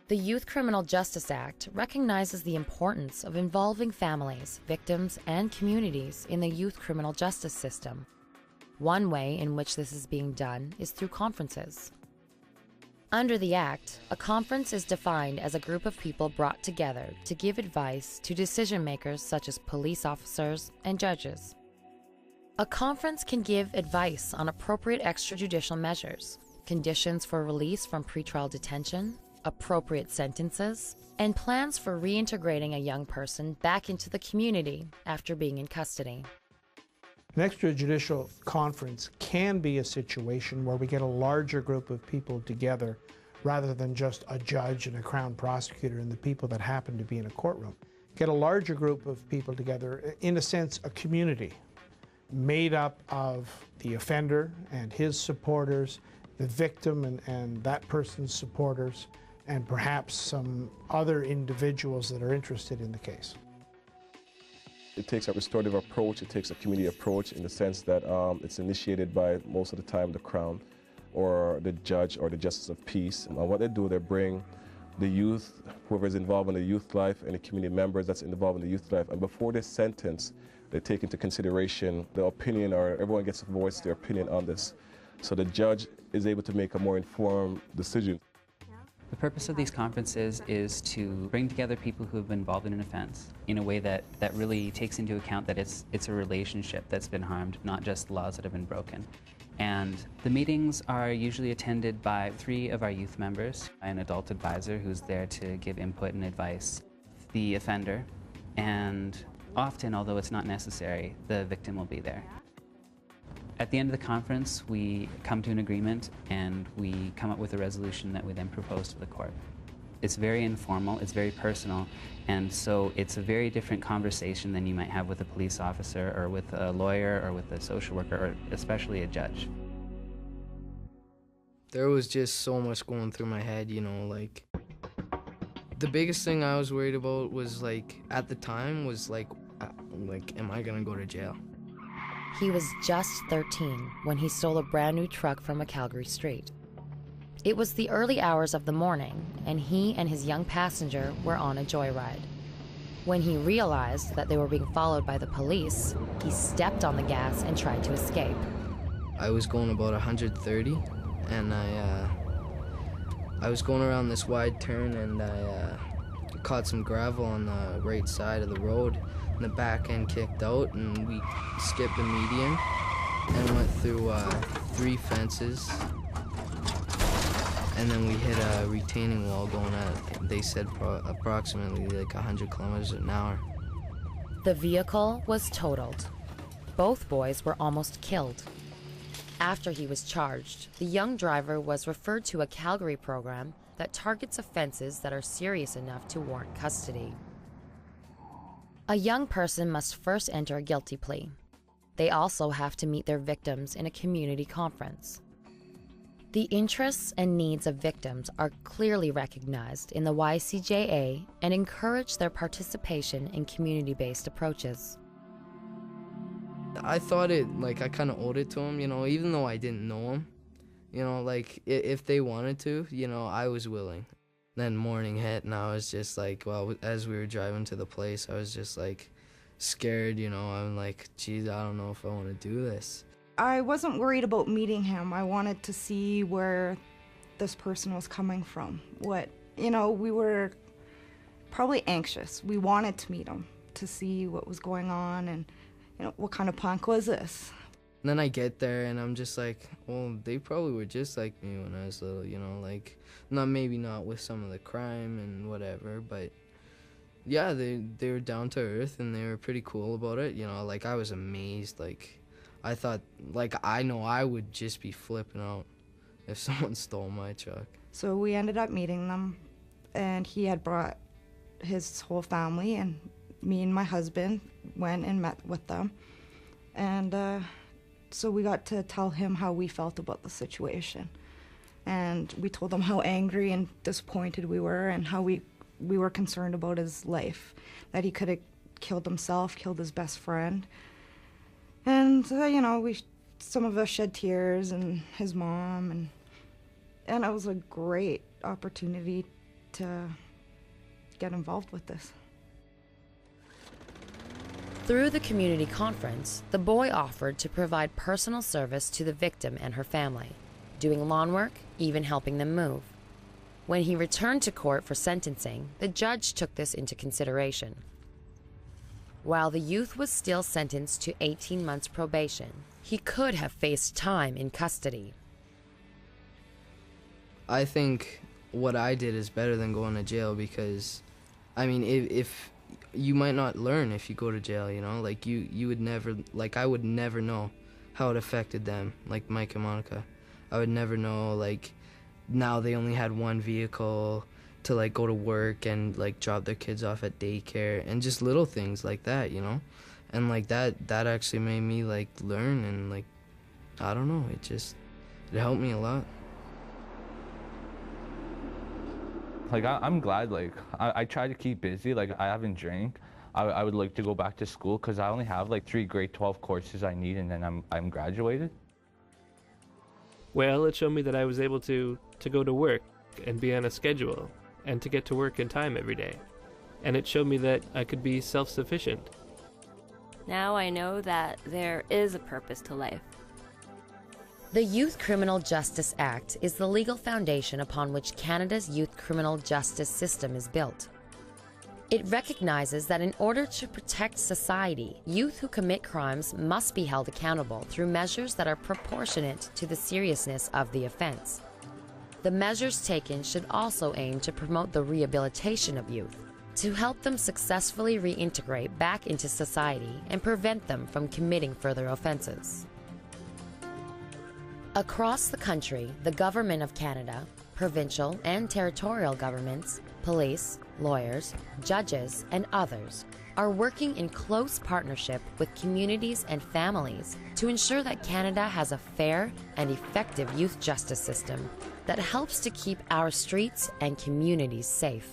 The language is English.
The Youth Criminal Justice Act recognizes the importance of involving families, victims, and communities in the youth criminal justice system. One way in which this is being done is through conferences. Under the Act, a conference is defined as a group of people brought together to give advice to decision makers such as police officers and judges. A conference can give advice on appropriate extrajudicial measures, conditions for release from pretrial detention, appropriate sentences, and plans for reintegrating a young person back into the community after being in custody. An extrajudicial conference can be a situation where we get a larger group of people together rather than just a judge and a Crown prosecutor and the people that happen to be in a courtroom. Get a larger group of people together, in a sense, a community made up of the offender and his supporters, the victim and that person's supporters, and perhaps some other individuals that are interested in the case. It takes a restorative approach, it takes a community approach in the sense that it's initiated by, most of the time, the Crown or the judge or the Justice of Peace. And what they do, they bring the youth, whoever is involved in the youth life, and the community members that's involved in the youth life, and before they sentence, they take into consideration the opinion, or everyone gets to voice their opinion on this. So the judge is able to make a more informed decision. The purpose of these conferences is to bring together people who have been involved in an offense in a way that really takes into account that it's a relationship that's been harmed, not just laws that have been broken. And the meetings are usually attended by 3 of our youth members, an adult advisor who's there to give input and advice, the offender, and often, although it's not necessary, the victim will be there. At the end of the conference, we come to an agreement and we come up with a resolution that we then propose to the court. It's very informal, it's very personal, and so it's a very different conversation than you might have with a police officer or with a lawyer or with a social worker or especially a judge. There was just so much going through my head, you know, like the biggest thing I was worried about was at the time was am I gonna go to jail? He was just 13 when he stole a brand new truck from a Calgary street. It was the early hours of the morning, and he and his young passenger were on a joyride. When he realized that they were being followed by the police, he stepped on the gas and tried to escape. I was going about 130, and I was going around this wide turn, and I caught some gravel on the right side of the road, and the back end kicked out, and we skipped a median and went through 3 fences, and then we hit a retaining wall going at, they said, approximately 100 kilometers an hour. The vehicle was totaled. Both boys were almost killed. After he was charged, the young driver was referred to a Calgary program that targets offenses that are serious enough to warrant custody. A young person must first enter a guilty plea. They also have to meet their victims in a community conference. The interests and needs of victims are clearly recognized in the YCJA and encourage their participation in community-based approaches. I thought I kind of owed it to them, you know, even though I didn't know them. You know, if they wanted to, you know, I was willing. Then morning hit, and I was just as we were driving to the place, I was just scared, you know. I'm geez, I don't know if I want to do this. I wasn't worried about meeting him. I wanted to see where this person was coming from. We were probably anxious. We wanted to meet him to see what was going on and, what kind of punk was this? And then I get there, and I'm just well, they probably were just like me when I was little, you know, maybe not with some of the crime and whatever, but yeah, they were down to earth, and they were pretty cool about it, you know. I was amazed. I thought, I know I would just be flipping out if someone stole my truck. So we ended up meeting them, and he had brought his whole family, and me and my husband went and met with them. And so we got to tell him how we felt about the situation. And we told him how angry and disappointed we were, and how we were concerned about his life, that he could have killed himself, killed his best friend. And, some of us shed tears, and his mom, and it was a great opportunity to get involved with this. Through the community conference, the boy offered to provide personal service to the victim and her family, doing lawn work, even helping them move. When he returned to court for sentencing, the judge took this into consideration. While the youth was still sentenced to 18 months probation, he could have faced time in custody. I think what I did is better than going to jail because, I mean, if you might not learn if you go to jail, you know, like you would never, like I would never know how it affected them, like Mike and Monica. I would never know, like, now they only had one vehicle to like go to work and like drop their kids off at daycare and just little things like that, you know, and like that actually made me like learn, and like I don't know, it helped me a lot. Like I'm glad, like I try to keep busy, like I haven't drank. I would like to go back to school because I only have like 3 grade 12 courses I need, and then I'm graduated. Well, it showed me that I was able to go to work and be on a schedule and to get to work in time every day. And it showed me that I could be self-sufficient. Now I know that there is a purpose to life. The Youth Criminal Justice Act is the legal foundation upon which Canada's youth criminal justice system is built. It recognizes that in order to protect society, youth who commit crimes must be held accountable through measures that are proportionate to the seriousness of the offense. The measures taken should also aim to promote the rehabilitation of youth, to help them successfully reintegrate back into society and prevent them from committing further offenses. Across the country, the Government of Canada, provincial and territorial governments, police, lawyers, judges, and others are working in close partnership with communities and families to ensure that Canada has a fair and effective youth justice system that helps to keep our streets and communities safe.